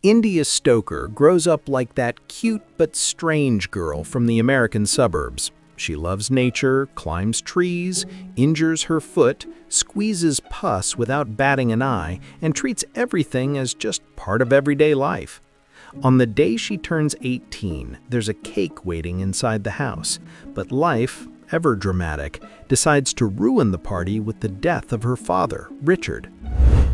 India Stoker grows up like that cute but strange girl from the American suburbs. She loves nature, climbs trees, injures her foot, squeezes pus without batting an eye, and treats everything as just part of everyday life. On the day she turns 18, there's a cake waiting inside the house, but life, ever dramatic, decides to ruin the party with the death of her father, Richard.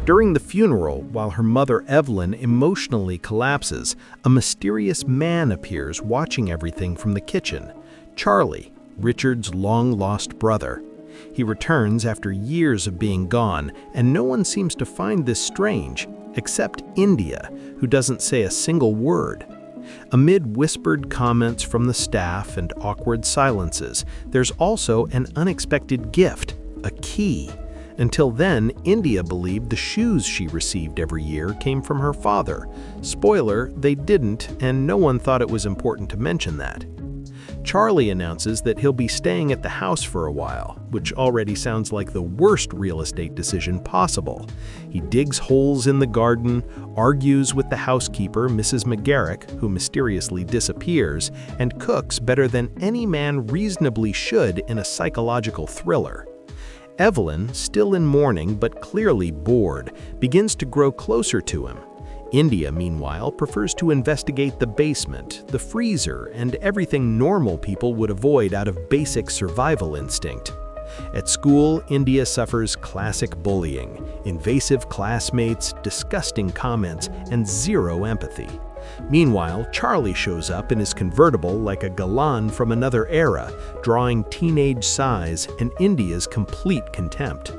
During the funeral, while her mother Evelyn emotionally collapses, a mysterious man appears watching everything from the kitchen. Charlie, Richard's long-lost brother. He returns after years of being gone, and no one seems to find this strange, except India, who doesn't say a single word. Amid whispered comments from the staff and awkward silences, there's also an unexpected gift, a key. Until then, India believed the shoes she received every year came from her father. Spoiler, they didn't, and no one thought it was important to mention that. Charlie announces that he'll be staying at the house for a while, which already sounds like the worst real estate decision possible. He digs holes in the garden, argues with the housekeeper, Mrs. McGarrick, who mysteriously disappears, and cooks better than any man reasonably should in a psychological thriller. Evelyn, still in mourning but clearly bored, begins to grow closer to him. India, meanwhile, prefers to investigate the basement, the freezer, and everything normal people would avoid out of basic survival instinct. At school, India suffers classic bullying, invasive classmates, disgusting comments, and zero empathy. Meanwhile, Charlie shows up in his convertible like a galan from another era, drawing teenage sighs and India's complete contempt.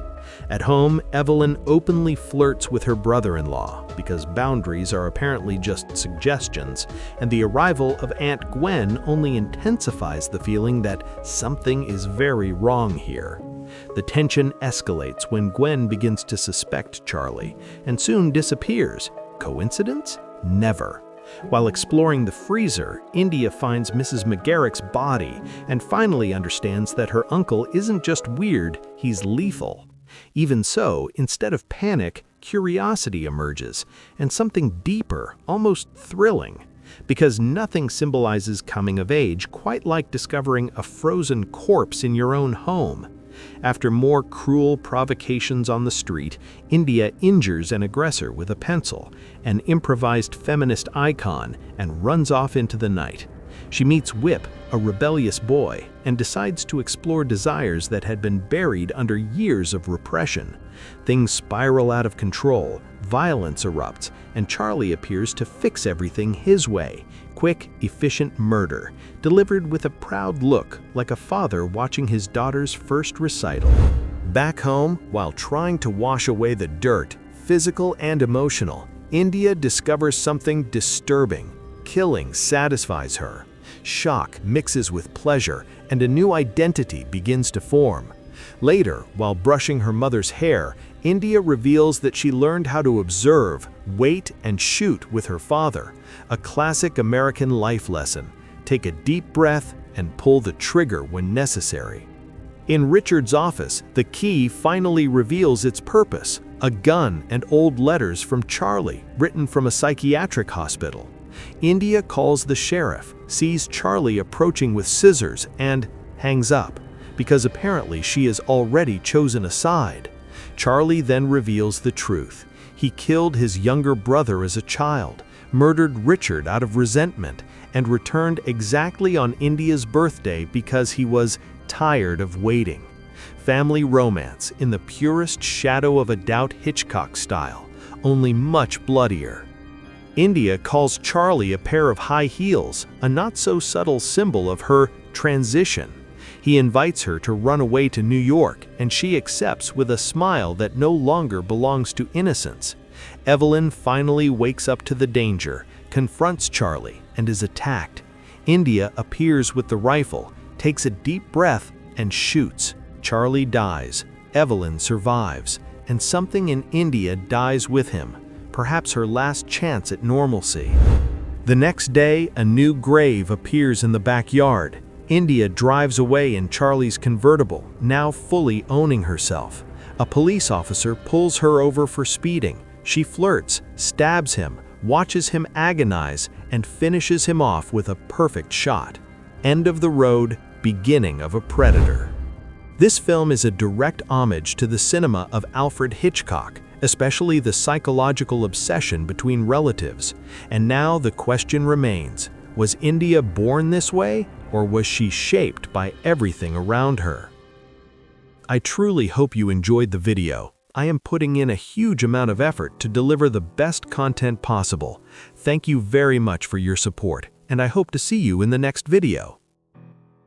At home, Evelyn openly flirts with her brother-in-law, because boundaries are apparently just suggestions, and the arrival of Aunt Gwen only intensifies the feeling that something is very wrong here. The tension escalates when Gwen begins to suspect Charlie, and soon disappears. Coincidence? Never. While exploring the freezer, India finds Mrs. McGarrick's body and finally understands that her uncle isn't just weird, he's lethal. Even so, instead of panic, curiosity emerges, and something deeper, almost thrilling. Because nothing symbolizes coming of age quite like discovering a frozen corpse in your own home. After more cruel provocations on the street, India injures an aggressor with a pencil, an improvised feminist icon, and runs off into the night. She meets Whip, a rebellious boy, and decides to explore desires that had been buried under years of repression. Things spiral out of control, violence erupts, and Charlie appears to fix everything his way. Quick, efficient murder, delivered with a proud look, like a father watching his daughter's first recital. Back home, while trying to wash away the dirt, physical and emotional, India discovers something disturbing. Killing satisfies her. Shock mixes with pleasure, and a new identity begins to form. Later, while brushing her mother's hair, India reveals that she learned how to observe, wait, and shoot with her father. A classic American life lesson. Take a deep breath and pull the trigger when necessary. In Richard's office, the key finally reveals its purpose: a gun and old letters from Charlie, written from a psychiatric hospital. India calls the sheriff, sees Charlie approaching with scissors, and hangs up, because apparently she has already chosen a side. Charlie then reveals the truth. He killed his younger brother as a child, murdered Richard out of resentment, and returned exactly on India's birthday because he was tired of waiting. Family romance in the purest shadow of a doubt Hitchcock style, only much bloodier. India calls Charlie a pair of high heels, a not-so-subtle symbol of her transition. He invites her to run away to New York, and she accepts with a smile that no longer belongs to innocence. Evelyn finally wakes up to the danger, confronts Charlie, and is attacked. India appears with the rifle, takes a deep breath, and shoots. Charlie dies. Evelyn survives, and something in India dies with him. Perhaps her last chance at normalcy. The next day, a new grave appears in the backyard. India drives away in Charlie's convertible, now fully owning herself. A police officer pulls her over for speeding. She flirts, stabs him, watches him agonize, and finishes him off with a perfect shot. End of the road, beginning of a predator. This film is a direct homage to the cinema of Alfred Hitchcock, especially the psychological obsession between relatives. And now the question remains, was India born this way, or was she shaped by everything around her? I truly hope you enjoyed the video. I am putting in a huge amount of effort to deliver the best content possible. Thank you very much for your support, and I hope to see you in the next video.